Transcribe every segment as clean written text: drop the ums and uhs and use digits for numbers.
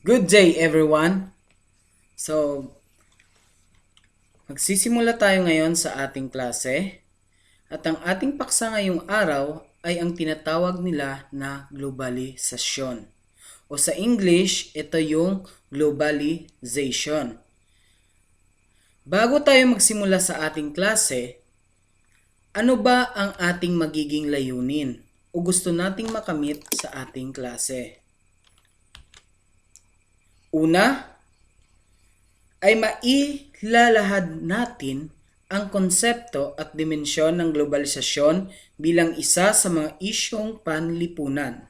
Good day everyone! So, magsisimula tayo ngayon sa ating klase at ang ating paksa ngayong araw ay ang tinatawag nila na globalisasyon. O sa English, ito yung globalization. Bago tayo magsimula sa ating klase, ano ba ang ating magiging layunin o gusto nating makamit sa ating klase? Una, ay mailalahad natin ang konsepto at dimensyon ng globalisasyon bilang isa sa mga isyong panlipunan.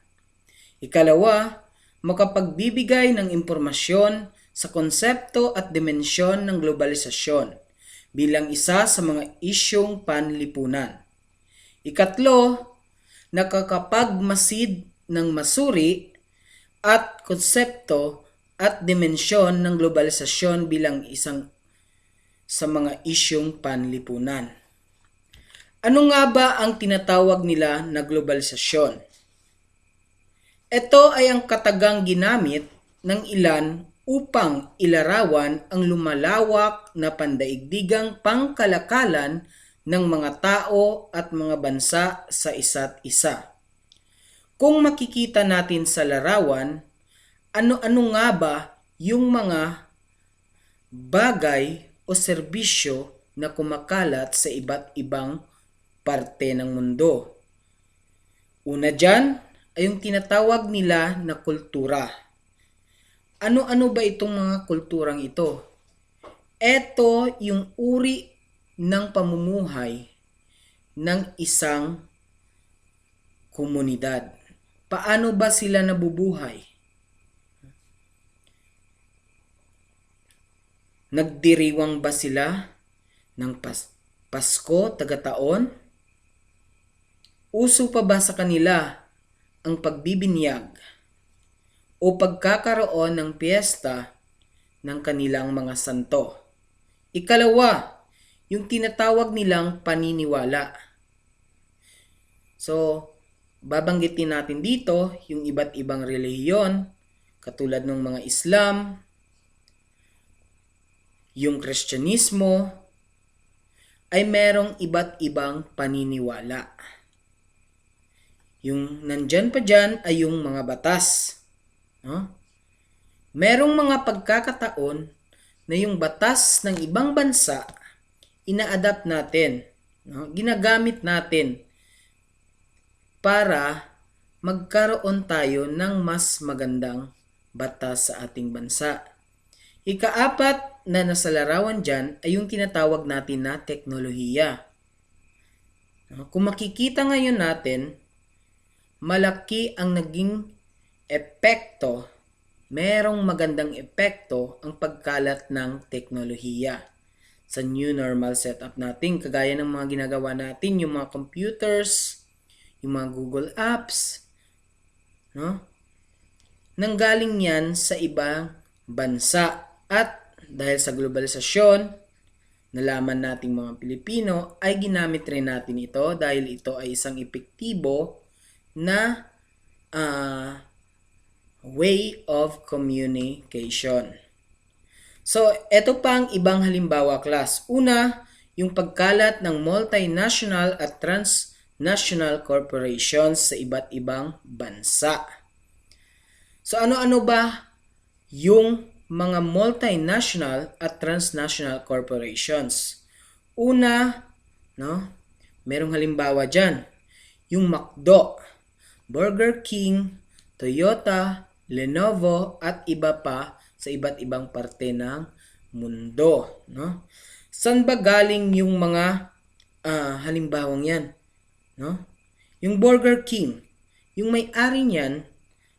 Ikalawa, makapagbibigay ng impormasyon sa konsepto at dimensyon ng globalisasyon bilang isa sa mga isyong panlipunan. Ikatlo, nakakapagmasid ng masuri at konsepto at dimensyon ng globalisasyon bilang isang sa mga isyong panlipunan. Ano nga ba ang tinatawag nila na globalisasyon? Ito ay ang katagang ginamit ng ilan upang ilarawan ang lumalawak na pandaigdigang pangkalakalan ng mga tao at mga bansa sa isa't isa. Kung makikita natin sa larawan, ano-ano nga ba yung mga bagay o serbisyo na kumakalat sa iba't ibang parte ng mundo? Una dyan ay yung tinatawag nila na kultura. Ano-ano ba itong mga kulturang ito? Ito yung uri ng pamumuhay ng isang komunidad. Paano ba sila nabubuhay? Nagdiriwang ba sila ng Pasko taga-taon? Uso pa ba sa kanila ang pagbibinyag o pagkakaroon ng piyesta ng kanilang mga santo? Ikalawa, yung tinatawag nilang paniniwala. So, babanggitin natin dito yung iba't ibang relihiyon katulad ng mga Islam, yung Kristyanismo, ay merong iba't ibang paniniwala. Yung nandyan pa dyan ay yung mga batas. No? Merong mga pagkakataon na yung batas ng ibang bansa, ina-adapt natin, no? Ginagamit natin para magkaroon tayo ng mas magandang batas sa ating bansa. Ikaapat na nasa larawan dyan ay yung tinatawag natin na teknolohiya. Kung makikita ngayon natin, malaki ang naging epekto, merong magandang epekto ang pagkalat ng teknolohiya sa new normal setup natin. Kagaya ng mga ginagawa natin, yung mga computers, yung mga Google Apps, no? Nanggaling yan sa ibang bansa. At dahil sa globalisasyon, nalaman nating mga Pilipino ay ginamit rin natin ito dahil ito ay isang epektibo na way of communication. So, ito pa ang ibang halimbawa, class. Una, yung pagkalat ng multinational at transnational corporations sa iba't ibang bansa. So, ano-ano ba yung mga multinational at transnational corporations? Una, no, merong halimbawa dyan. Yung McDo, Burger King, Toyota, Lenovo, at iba pa sa iba't ibang parte ng mundo. No? Saan ba galing yung mga halimbawang yan? No? Yung Burger King, yung may-ari niyan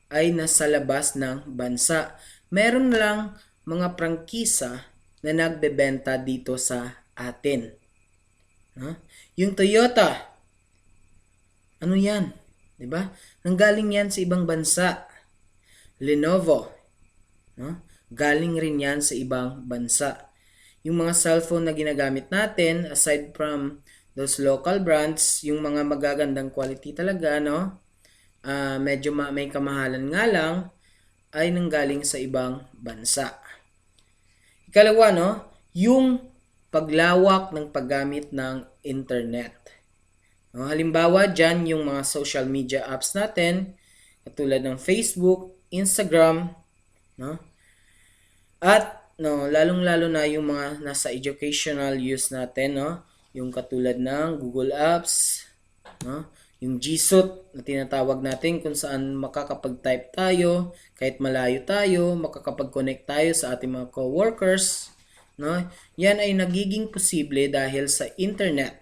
ay nasa labas ng bansa. Meron lang mga prangkisa na nagbebenta dito sa atin. Yung Toyota, ano yan? Diba? Nanggaling yan sa ibang bansa. Lenovo, galing rin yan sa ibang bansa. Yung mga cellphone na ginagamit natin, aside from those local brands, yung mga magagandang quality talaga, no? Medyo may kamahalan nga lang, ay nanggaling sa ibang bansa. Ikalawa, no, yung paglawak ng paggamit ng internet. No, halimbawa, dyan yung mga social media apps natin, katulad ng Facebook, Instagram, no? At no, lalong-lalo na yung mga nasa educational use natin, no? Yung katulad ng Google Apps, no? Yung G Suite na tinatawag natin kung saan makakapag-type tayo kahit malayo tayo, makakapag-connect tayo sa ating mga co-workers, no? Yan ay nagiging posible dahil sa internet,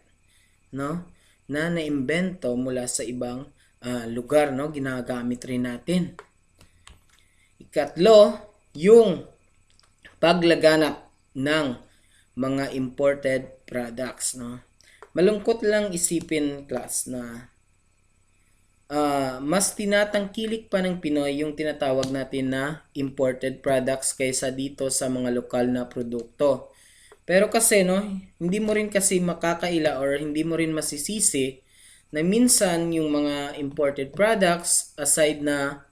no? Na naimbento mula sa ibang lugar, no? Ginagamit rin natin. Ikatlo, yung paglaganap ng mga imported products, no? Malungkot lang isipin, class, na mas tinatangkilik pa ng Pinoy yung tinatawag natin na imported products kaysa dito sa mga lokal na produkto. Pero kasi, no, hindi mo rin kasi makakaila or hindi mo rin masisisi na minsan yung mga imported products, aside na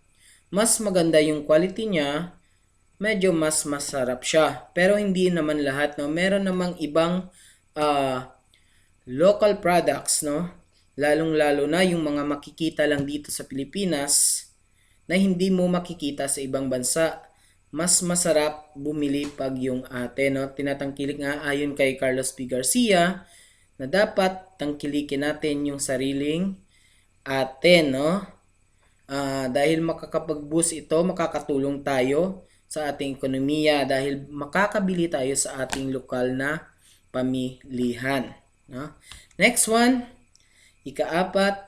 mas maganda yung quality niya, medyo mas masarap siya. Pero hindi naman lahat, no. Meron namang ibang local products, no. Lalong-lalo na yung mga makikita lang dito sa Pilipinas na hindi mo makikita sa ibang bansa. Mas masarap bumili pag yung atin, no. Tinatangkilik nga ayon kay Carlos P. Garcia na dapat tangkilikin natin yung sariling atin, no. Dahil makakapag-boost ito, makakatulong tayo sa ating ekonomiya dahil makakabili tayo sa ating lokal na pamilihan, no. Next one, ikaapat,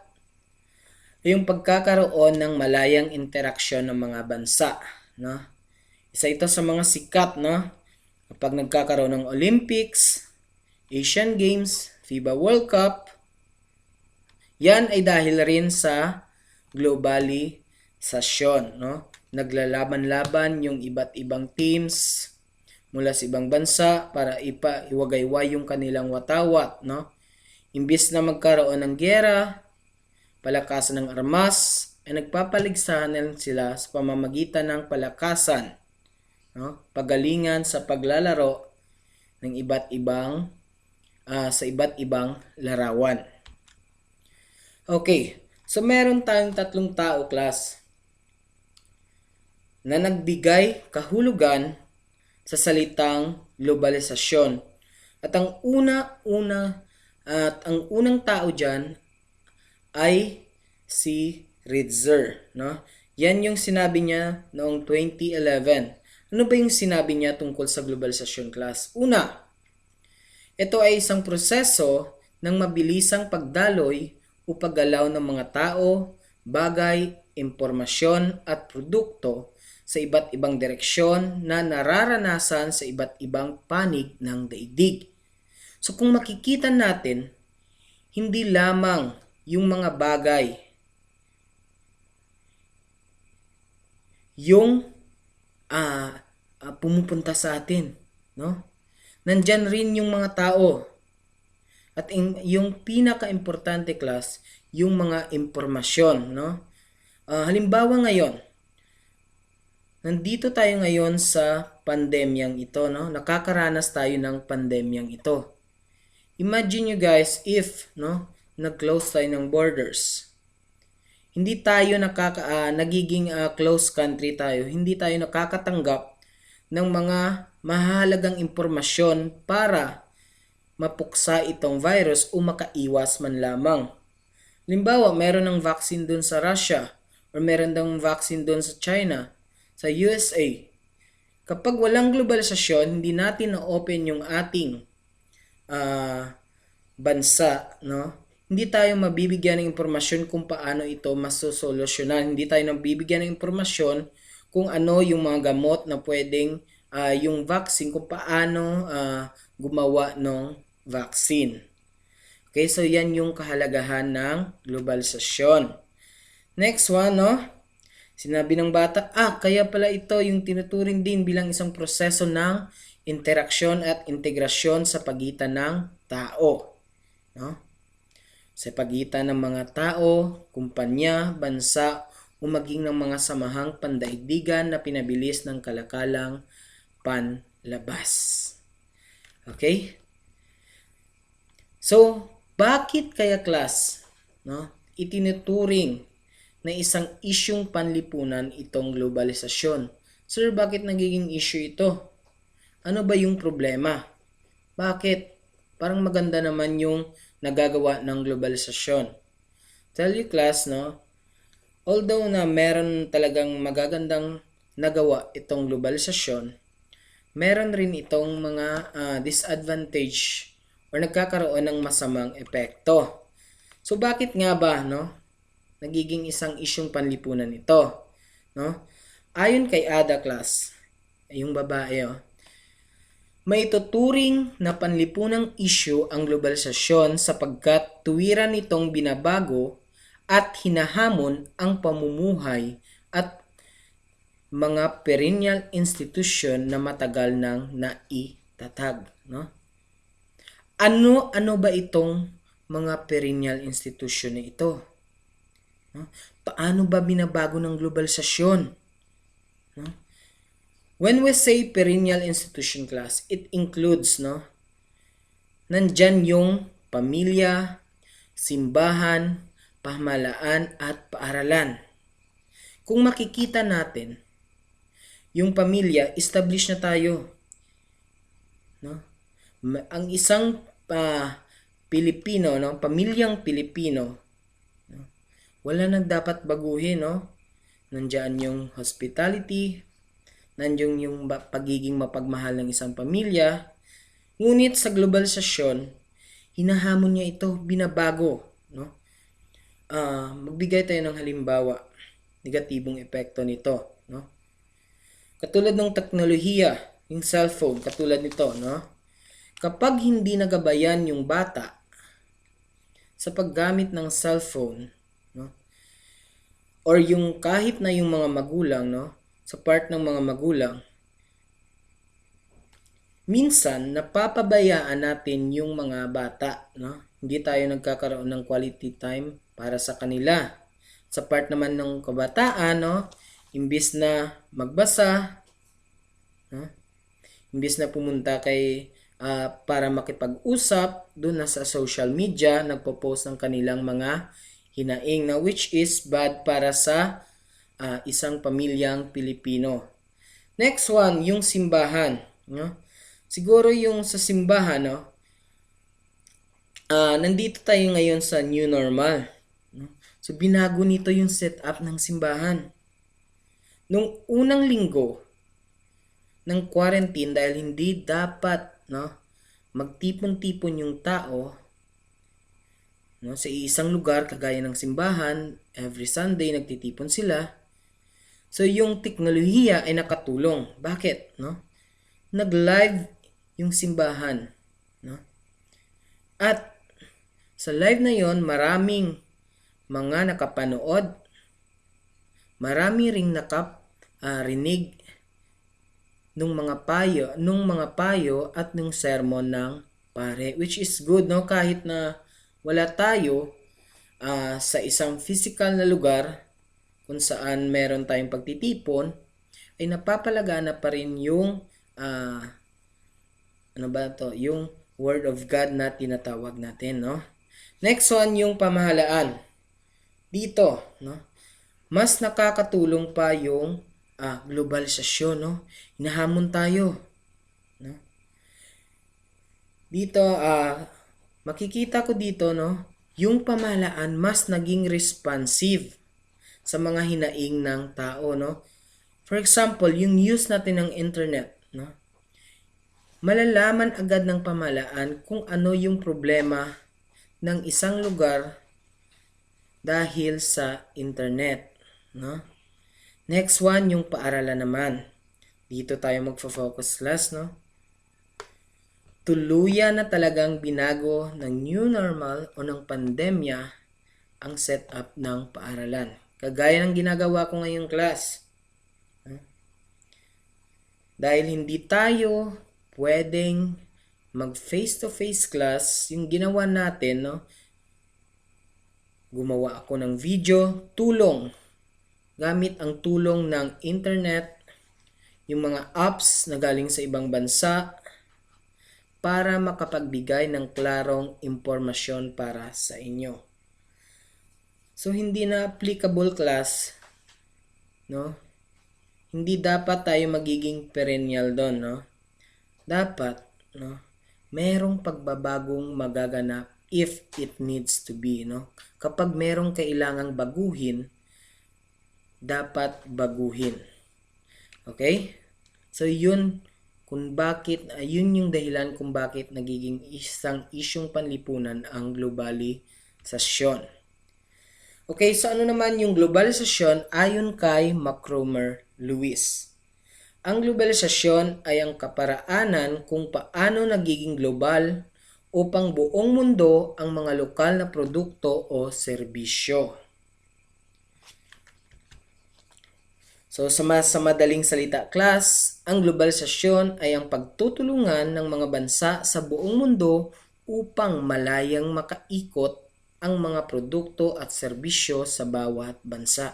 yung pagkakaroon ng malayang interaksyon ng mga bansa, no. Isa ito sa mga sikat, no. Kapag nagkakaroon ng Olympics, Asian Games, FIBA World Cup, yan ay dahil rin sa globalisasyon, no. Naglalaban-laban yung iba't ibang teams mula sa ibang bansa para iwagayway yung kanilang watawat, no. Imbis na magkaroon ng giyera, palakasan ng armas, ay nagpapaligsahan sila sa pamamagitan ng palakasan, no, pagalingan sa paglalaro ng iba't ibang sa iba't ibang larawan. Okay, so meron tayong tatlong tao, class, na nagbigay kahulugan sa salitang globalisasyon. At ang unang tao diyan ay si Ritzer, no? Yan yung sinabi niya noong 2011. Ano ba yung sinabi niya tungkol sa globalisasyon, class? Una, ito ay isang proseso ng mabilisang pagdaloy o paggalaw ng mga tao, bagay, impormasyon at produkto sa iba't ibang direksyon na nararanasan sa iba't ibang panig ng daigdig. So kung makikita natin, hindi lamang yung mga bagay yung pumupunta sa atin, no? Nandyan rin yung mga tao. At yung pinaka-importante, class, yung mga impormasyon, no? Halimbawa ngayon, nandito tayo ngayon sa pandemyang ito, no? Nakakaranas tayo ng pandemyang ito. Imagine you guys if, no, nag-close tayo ng borders. Hindi tayo nagiging close country tayo. Hindi tayo nakakatanggap ng mga mahalagang impormasyon para mapuksa itong virus o makaiwas man lamang. Halimbawa, meron ng vaccine dun sa Russia or meron ng vaccine dun sa China, sa USA. Kapag walang globalisasyon, hindi natin na-open yung ating bansa, no? Hindi tayo mabibigyan ng impormasyon kung paano ito masosolusyonan. Hindi tayo nabibigyan ng impormasyon kung ano yung mga gamot na pwedeng yung vaccine, kung paano gumawa ng vaccine. Okay, so yan yung kahalagahan ng globalisasyon. Next one, no? Sinabi ng bata, kaya pala ito yung tinuturing din bilang isang proseso ng interaksyon at integrasyon sa pagitan ng tao, no? Sa pagitan ng mga tao, kumpanya, bansa, o maging ng mga samahang pandaigdigan na pinabilis ng kalakalang panlabas. Okay? So, bakit kaya class, no, itinuturing na isang isyung panlipunan itong globalisasyon? Sir, bakit nagiging issue ito? Ano ba yung problema? Bakit? Parang maganda naman yung nagagawa ng globalisasyon. Tell you class, no, although na meron talagang magagandang nagawa itong globalisasyon, meron rin itong mga disadvantage or nagkakaroon ng masamang epekto. So bakit nga ba, no, nagiging isang isyung panlipunan ito, no? Ayon kay Ada class, yung babae, may tuturing na panlipunang issue ang globalisasyon sapagkat tuwiran nitong binabago at hinahamon ang pamumuhay at mga perennial institution na matagal nang naitatag, no? Ano ba itong mga perennial institution na ito? No? Paano ba binabago ng globalisasyon? No? When we say perennial institution class, it includes, no, nandyan yung pamilya, simbahan, pamahalaan at paaralan. Kung makikita natin, yung pamilya, established na tayo. No? Ang isang Pilipino, no, pamilyang Pilipino, no, wala nang dapat baguhin, no? Nandiyan yung hospitality, nandiyan yung pagiging mapagmahal ng isang pamilya. Ngunit sa globalisasyon, hinahamon niya ito, binabago, no? Magbigay tayo ng halimbawa, negatibong epekto nito, no? Katulad ng teknolohiya, yung cellphone, katulad nito, no? Kapag hindi nagabayan yung bata sa paggamit ng cellphone, no? Or yung kahit na yung mga magulang, no? Sa part ng mga magulang, minsan napapabayaan natin yung mga bata, no? Hindi tayo nagkakaroon ng quality time para sa kanila. Sa part naman ng kabataan, no? Imbis na magbasa, no? Imbis na pumunta kay para makipag-usap, doon na sa social media, nagpo-post ng kanilang mga hinaing na which is bad para sa isang pamilyang Pilipino. Next one, yung simbahan. No? Siguro yung sa simbahan, no? Nandito tayo ngayon sa new normal. No? So binago nito yung setup ng simbahan. Nung unang linggo ng quarantine, dahil hindi dapat, no, magtipon-tipon yung tao, no, sa isang lugar kagaya ng simbahan, every Sunday nagtitipon sila. So yung teknolohiya ay nakatulong. Bakit, no? Nag-live yung simbahan, no? At sa live na yon, maraming mga nakapanood, marami ring rinig nung mga payo at nung sermon ng pare, which is good, no, kahit na wala tayo sa isang physical na lugar kung saan meron tayong pagtitipon, ay napapalagana pa rin yung yung word of God na tinatawag natin, no? Next one, yung pamahalaan. Dito, no, mas nakakatulong pa yung globalisasyon, no? Hinahamon tayo, no? Dito makikita ko dito, no, yung pamahalaan mas naging responsive sa mga hinaing ng tao, no? For example, yung use natin ng internet, no? Malalaman agad ng pamahalaan kung ano yung problema ng isang lugar dahil sa internet, no? Next one, yung paaralan naman. Dito tayo magfo-focus class, no? Tuluyan na talagang binago ng new normal o ng pandemya ang setup ng paaralan. Kagaya ng ginagawa ko ngayong class. Dahil hindi tayo pwedeng mag face-to-face class, yung ginawa natin, no? Gumawa ako ng video, tulong. gamit ang tulong ng internet, yung mga apps na galing sa ibang bansa, para makapagbigay ng klarong impormasyon para sa inyo. So, hindi na applicable class, no? Hindi dapat tayo magiging perennial doon, no? Dapat, no, merong pagbabagong magaganap if it needs to be, no? Kapag merong kailangang baguhin, dapat baguhin. Okay? So, yun yung dahilan kung bakit nagiging isang isyung panlipunan ang globalisasyon. Okay, so ano naman yung globalisasyon ayon kay Macromer Lewis? Ang globalisasyon ay ang kaparaanan kung paano nagiging global upang buong mundo ang mga lokal na produkto o serbisyo. So sa madaling salita class, ang globalisasyon ay ang pagtutulungan ng mga bansa sa buong mundo upang malayang makaikot ang mga produkto at serbisyo sa bawat bansa.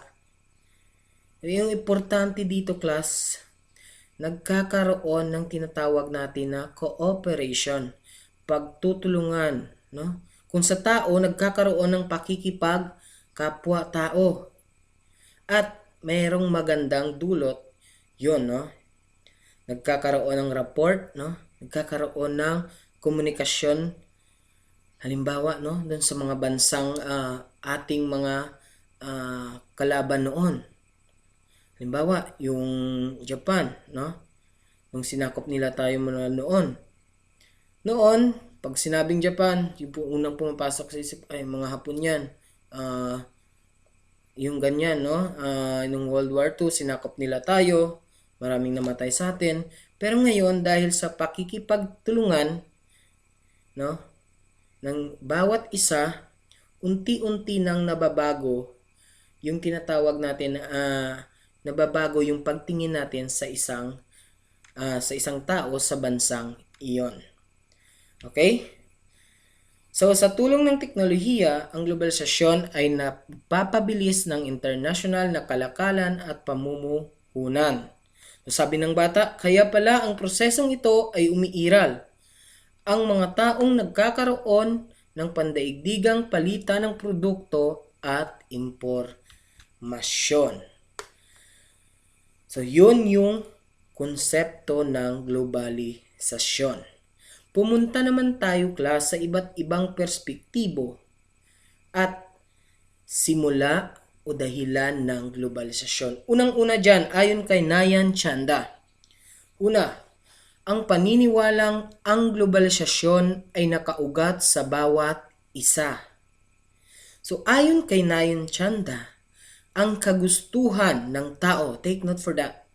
Yung importante dito class, nagkakaroon ng tinatawag natin na cooperation, pagtutulungan, no? Kung sa tao nagkakaroon ng pakikipag kapwa-tao at mayroong magandang dulot, yun, no? Nagkakaroon ng rapport, no? Nagkakaroon ng komunikasyon, halimbawa, no, doon sa mga bansang ating mga kalaban noon. Halimbawa, yung Japan, no? Nung sinakop nila tayo muna noon. Noon, pag sinabing Japan, yung unang pumapasok sa isip, ay mga Hapon yan. Yung ganyan, no? Nung World War II, sinakop nila tayo. Maraming namatay sa atin. Pero ngayon, dahil sa pakikipagtulungan, no, ng bawat isa, unti-unti nang nababago yung tinatawag natin nababago yung pagtingin natin sa isang tao sa bansang iyon. Okay? So, sa tulong ng teknolohiya, ang globalisasyon ay napapabilis ng international na kalakalan at pamumuhunan. So, sabi ng bata, kaya pala ang prosesong ito ay umiiral. Ang mga taong nagkakaroon ng pandaigdigang palitan ng produkto at impormasyon. So, yun yung konsepto ng globalisasyon. Pumunta naman tayo class sa iba't ibang perspektibo at simula o dahilan ng globalisasyon. Unang-una dyan, ayon kay Nayan Chanda. Una, ang paniniwalang ang globalisasyon ay nakaugat sa bawat isa. So ayon kay Nayan Chanda, ang kagustuhan ng tao, take note for that,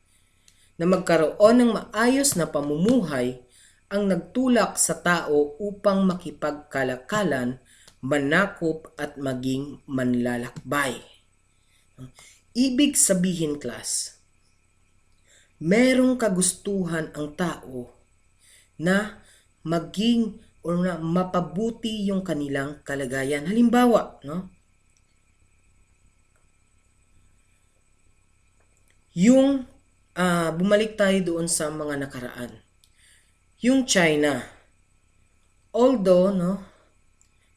na magkaroon ng maayos na pamumuhay ang nagtulak sa tao upang makipagkalakalan, manakop at maging manlalakbay. Ibig sabihin class, merong kagustuhan ang tao na maging o na mapabuti yung kanilang kalagayan. Halimbawa, no? Yung bumalik tayo doon sa mga nakaraan. Yung China, although no,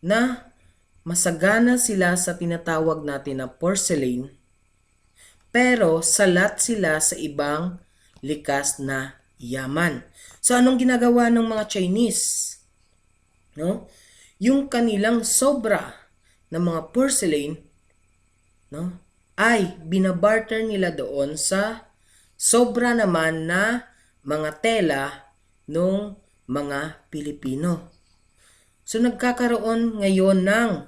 na masagana sila sa tinatawag natin na porcelain, pero salat sila sa ibang likas na yaman. So anong ginagawa ng mga Chinese? No? Yung kanilang sobra ng mga porcelain, no, ay binabarter nila doon sa sobra naman na mga tela ng mga Pilipino. So nagkakaroon ngayon ng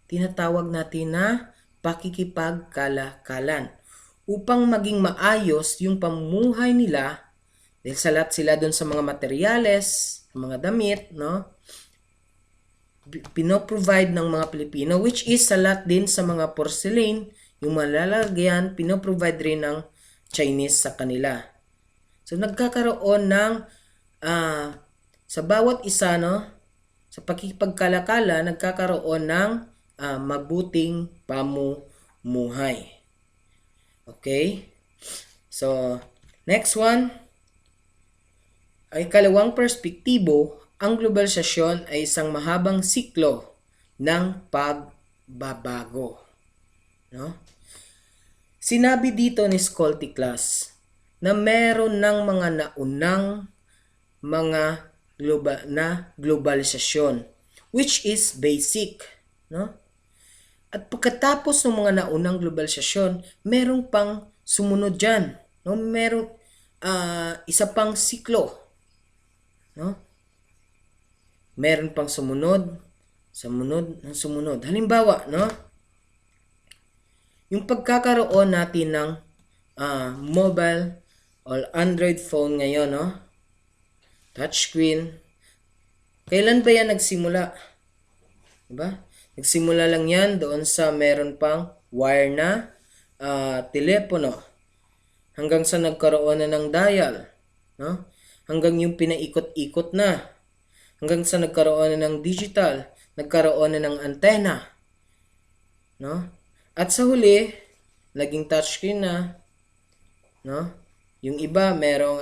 tinatawag natin na pakikipagkalakalan upang maging maayos yung pamumuhay nila dahil salat sila doon sa mga materyales, mga damit, no? Pinoprovide ng mga Pilipino, which is salat din sa mga porcelain, yung malalagyan, pinoprovide rin ng Chinese sa kanila. So nagkakaroon ng sa bawat isa, no, sa pakikipagkalakala, nagkakaroon ng mabuting pamumuhay. Okay? So, next one ay kalawang perspektibo, ang globalisasyon ay isang mahabang siklo ng pagbabago. No? Sinabi dito ni Skoltiklas na meron ng mga naunang mga globalisasyon, which is basic. No? At pagkatapos ng mga naunang globalisasyon, merong pang sumunod dyan. No? Merong isa pang siklo. No? Meron pang sumunod, sumunod. Halimbawa, no? Yung pagkakaroon natin ng mobile or Android phone ngayon, no? Touchscreen. Kailan ba yan nagsimula? Diba? Nagsimula lang yan doon sa meron pang wire na telepono. Hanggang sa nagkaroon na ng dial. No? Hanggang yung pinaikot-ikot na. Hanggang sa nagkaroon na ng digital. Nagkaroon na ng antena. No? At sa huli, naging touchscreen na. No? Yung iba, merong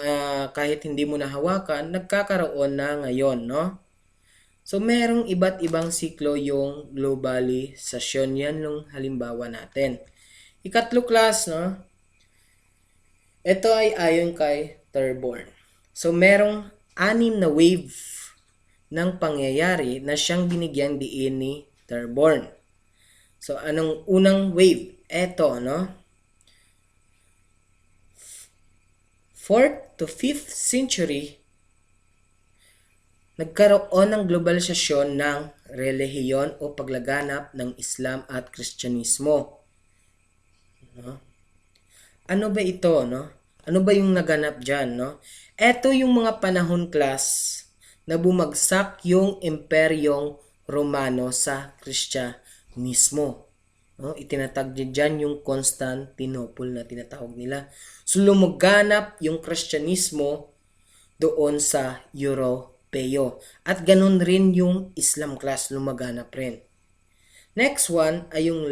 kahit hindi mo nahawakan, nagkakaroon na ngayon, no? So, merong iba't ibang siklo yung globalisasyon. Yan yung halimbawa natin. Ikatlo class, no? Ito ay ayon kay Thorborn. So, merong 6 na wave ng pangyayari na siyang binigyang diin ni Thorborn. So, anong unang wave? Ito, no? 4th to 5th century, nagkaroon ng globalisasyon ng relihiyon o paglaganap ng Islam at Kristyanismo. No? Ano ba ito? No? Ano ba yung naganap dyan? No? Ito yung mga panahon class na bumagsak yung imperyong Romano sa Kristyanismo. No? Itinatag dyan yung Constantinople na tinatawag nila. So, lumaganap yung Kristyanismo doon sa Europeo. At ganun rin yung Islam class, lumaganap rin. Next one ay yung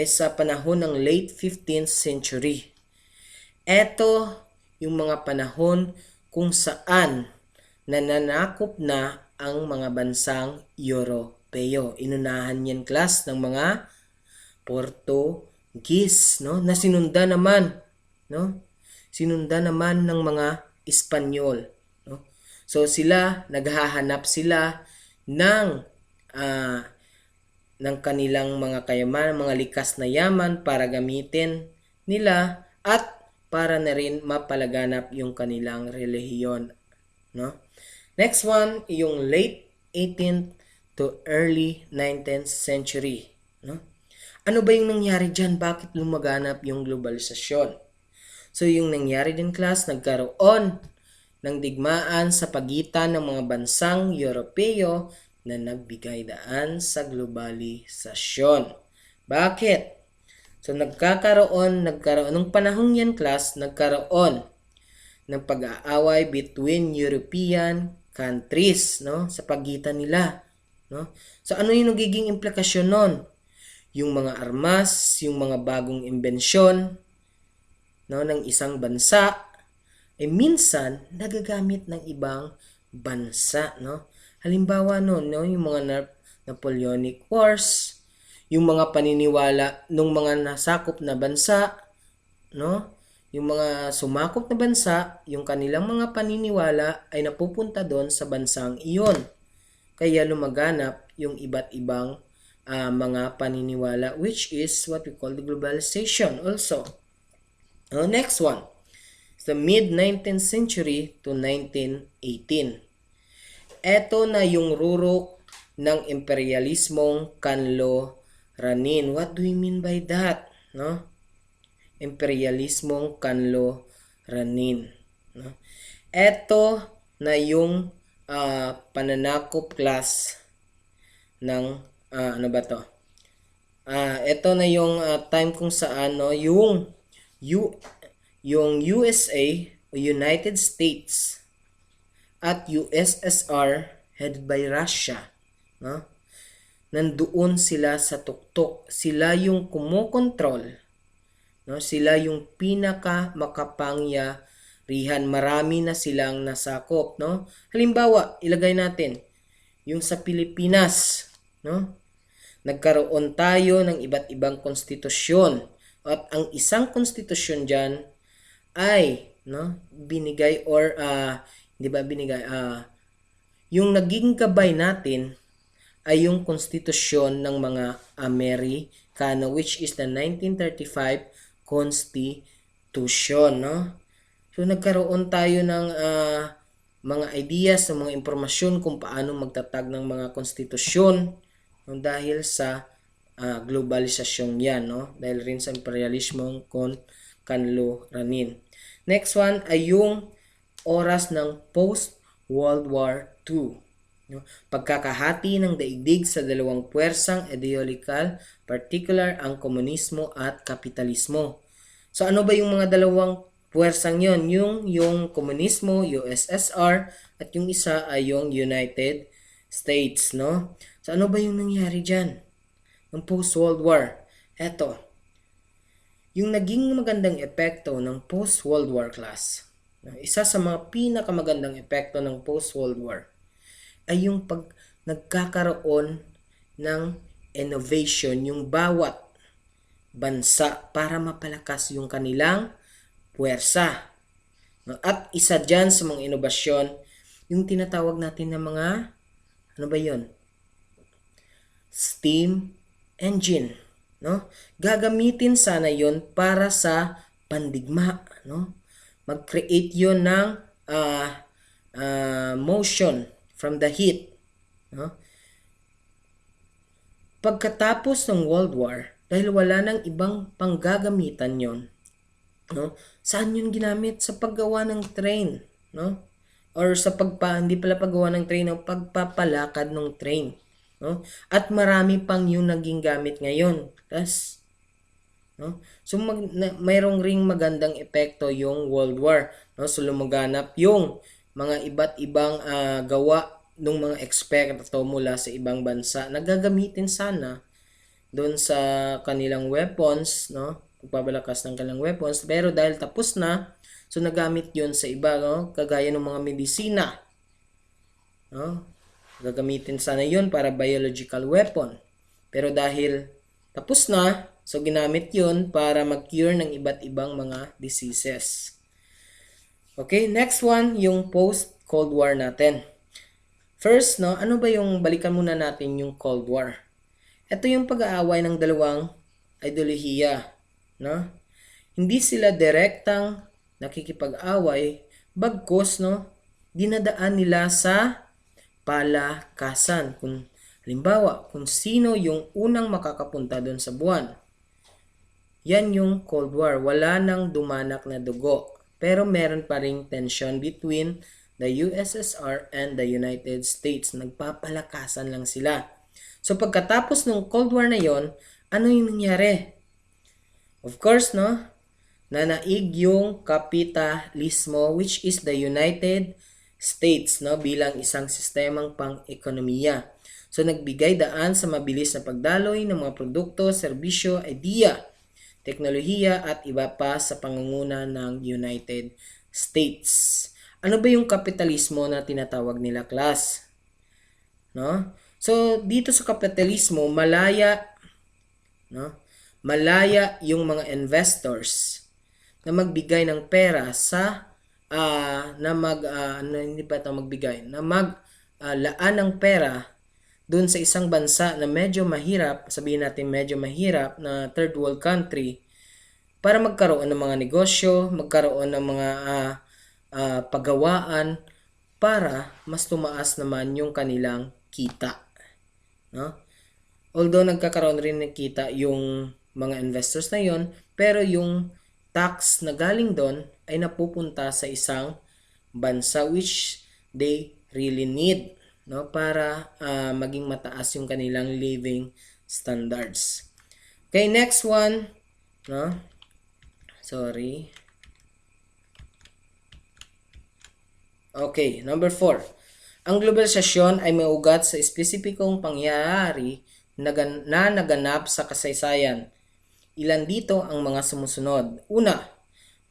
sa panahon ng late 15th century. Ito yung mga panahon kung saan nananakop na ang mga bansang Europeo. Inunahan yan class ng mga Portuguese, no? Na sinunda naman, no? Sinunda naman ng mga Espanyol, no? So sila naghahanap sila ng kanilang mga kayaman, mga likas na yaman para gamitin nila at para na rin mapalaganap yung kanilang relihiyon, no? Next one, yung late 18th to early 19th century, no? Ano ba yung nangyari dyan? Bakit lumaganap yung globalisasyon? So, yung nangyari din class, nagkaroon ng digmaan sa pagitan ng mga bansang Europeo na nagbigay daan sa globalisasyon. Bakit? So, nung panahon yan class, nagkaroon ng pag-aaway between European countries, no? Sa pagitan nila, no? So, ano yung nagiging implikasyon nun? Yung mga armas, yung mga bagong imbensyon, no, ng isang bansa, minsan nagagamit ng ibang bansa, no? Halimbawa no, yung mga Napoleonic Wars, yung mga paniniwala ng mga nasakop na bansa, no? Yung mga sumakop na bansa, yung kanilang mga paniniwala ay napupunta doon sa bansang iyon. Kaya lumaganap yung iba't ibang mga paniniwala, which is what we call the globalization also. Next one, the mid-19th century to 1918. Ito na yung rurok ng imperialismong kanlo-ranin. What do we mean by that? No? Imperialismong kanlo-ranin. No? Ito na yung pananakop class ng ano ba to? Ito na yung time kung saan no, yung USA o United States at USSR headed by Russia, no? Nandoon sila sa tuktok. Sila yung kumokontrol no? Sila yung pinaka makapangyarihan. Marami na silang nasakop, no? Halimbawa, ilagay natin yung sa Pilipinas, no? Nagkaroon tayo ng iba't ibang konstitusyon. At ang isang konstitusyon diyan ay, no, binigay or hindi ba binigay, yung naging gabay natin ay yung konstitusyon ng mga Amerikano, which is the 1935 Constitution, no? So nagkaroon tayo ng mga ideas, ng mga impormasyon kung paano magtatag ng mga konstitusyon, no? Dahil sa globalisasyon yan, no? Dahil rin sa imperialismong kanluranin. Next one ay yung oras ng post-World War II. No? Pagkakahati ng daigdig sa dalawang puwersang ideological, particular ang komunismo at kapitalismo. So ano ba yung mga dalawang puwersang yon? Yung komunismo, USSR, at yung isa ay yung United States, no? So ano ba yung nangyari dyan? Ng post-World War? Eto, yung naging magandang epekto ng post-World War class. Isa sa mga pinakamagandang epekto ng post-World War ay yung pag nagkakaroon ng innovation yung bawat bansa para mapalakas yung kanilang puwersa. At isa dyan sa mga inobasyon, yung tinatawag natin na mga, ano ba yun? Steam engine. No? Gagamitin sana yon para sa pandigma. No? Mag-create yun ng motion from the heat. No? Pagkatapos ng World War, dahil wala nang ibang panggagamitan yon, no? Saan yun ginamit? Sa paggawa ng train, no? Or sa hindi pala paggawa ng train, no? Pagpapalakad ng train, no? At marami pang yung naging gamit ngayon. No? So mayroong ring magandang epekto yung World War, no? So lumaganap yung mga iba't ibang gawa ng mga eksperto mula sa ibang bansa na gagamitin sana doon sa kanilang weapons, no? Pagpapalakas ng kanilang weapons, pero dahil tapos na, so nagamit yun sa iba, no? Kagaya ng mga medisina, no? Gagamitin sana yun para biological weapon, pero dahil tapos na, so ginamit yun para mag-cure ng iba't ibang mga diseases. Okay, next one, yung post-Cold War natin. First, no, ano ba yung, balikan muna natin yung Cold War. Ito yung pag-aaway ng dalawang ideolohiya, no? Hindi sila direktang nakikipag-away, bagkus, no, dinadaan nila sa palakasan. Kung halimbawa, kung sino yung unang makakapunta doon sa buwan. Yan yung Cold War. Wala nang dumanak na dugo. Pero meron pa ring tension between the USSR and the United States. Nagpapalakasan lang sila. So pagkatapos ng Cold War na yon, ano yung nangyari? Of course, no? Nanaig yung kapitalismo, which is the United States, no, bilang isang sistemang pang-ekonomiya. So nagbigay daan sa mabilis na pagdaloy ng mga produkto, serbisyo, ideya, teknolohiya at iba pa sa pangunguna ng United States. Ano ba yung kapitalismo na tinatawag nila, class? No? So dito sa kapitalismo, malaya, no? Malaya yung mga investors na magbigay ng pera sa laan ng pera doon sa isang bansa na medyo mahirap, sabihin natin medyo mahirap na third world country, para magkaroon ng mga negosyo, magkaroon ng mga paggawaan para mas tumaas naman yung kanilang kita. No? Although nagkakaroon rin ng kita yung mga investors na yon, pero yung tax na galing doon ay napupunta sa isang bansa which they really need, no, para maging mataas yung kanilang living standards. Okay, next one, no? Sorry. Okay, number 4. Ang globalisasyon ay may ugat sa espesipikong pangyayari na naganap sa kasaysayan. Ilan dito ang mga sumusunod. Una,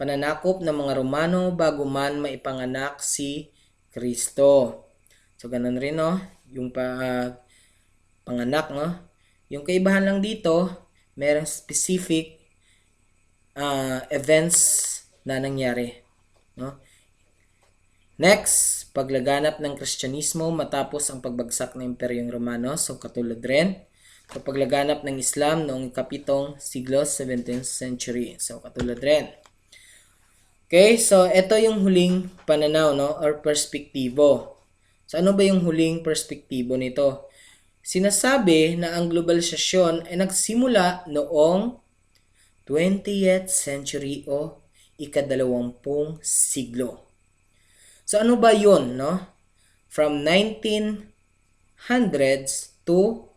pananakop ng mga Romano bago man maipanganak si Kristo. So, ganun rin, no? Yung panganak, no? Yung kaibahan lang dito, merong specific events na nangyari, no? Next, paglaganap ng Kristyanismo matapos ang pagbagsak ng Imperyong Romano. So, katulad rin. So, paglaganap ng Islam noong ikapitong siglo, 17th century. So, katulad rin. Okay, so ito yung huling pananaw, no? Or perspektibo. So, ano ba yung huling perspektibo nito? Sinasabi na ang globalisasyon ay nagsimula noong 20th century o ika-20 siglo. So, ano ba yun, no? From 1900s to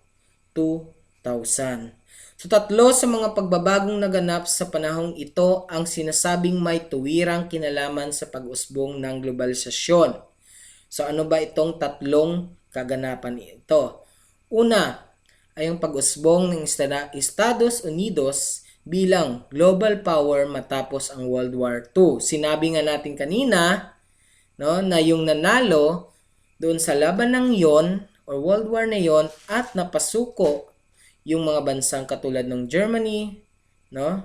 2000. So, tatlo sa mga pagbabagong naganap sa panahong ito ang sinasabing may tuwirang kinalaman sa pag-usbong ng globalisasyon. So, ano ba itong tatlong kaganapan ito? Una, ay yung pag-usbong ng Estados Unidos bilang global power matapos ang World War II. Sinabi nga natin kanina, no, na yung nanalo doon sa laban yon or World War na yon at napasuko yung mga bansang katulad ng Germany, no,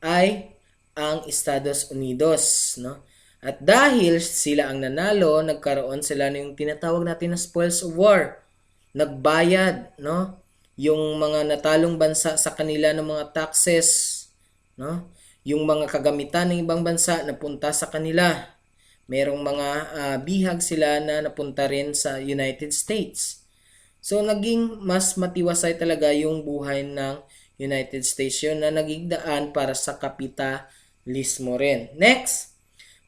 ay ang Estados Unidos, no? At dahil sila ang nanalo, nagkaroon sila ng tinatawag natin na spoils of war. Nagbayad, no, yung mga natalong bansa sa kanila ng mga taxes, no? Yung mga kagamitan ng ibang bansa napunta sa kanila. Merong mga bihag sila na napunta rin sa United States. So, naging mas matiwasay talaga yung buhay ng United States yun na naging daan para sa kapitalismo rin. Next,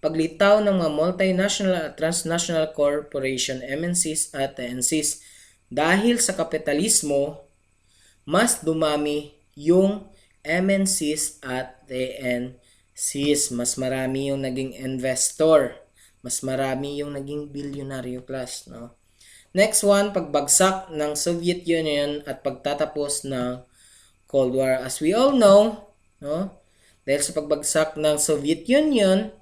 paglitaw ng mga multinational at transnational corporation, MNCs at TNCs. Dahil sa kapitalismo, mas dumami yung MNCs at TNCs. Mas marami yung naging investor. Mas marami yung naging bilyonaryo class, no? Next one, pagbagsak ng Soviet Union at pagtatapos ng Cold War. As we all know, no? Dahil sa pagbagsak ng Soviet Union,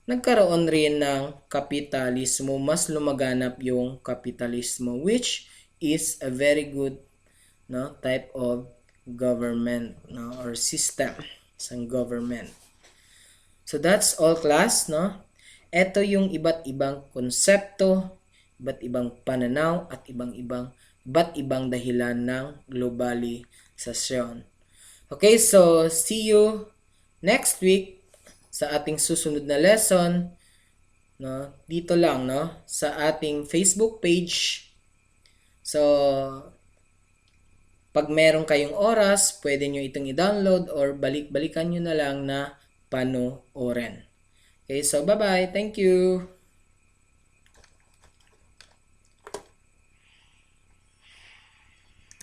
nagkaroon rin ng kapitalismo. Mas lumaganap yung kapitalismo, which is a very good, no, type of government, no, or system sa government. So that's all, class, no? Ito yung iba't ibang konsepto, iba't ibang pananaw at iba't ibang dahilan ng globalisasyon. Okay, so see you next week sa ating susunod na lesson, no? Dito lang, no, sa ating Facebook page. So, pag meron kayong oras, pwede nyo itong i-download or balik-balikan nyo na lang na panoorin. Okay, so bye-bye. Thank you.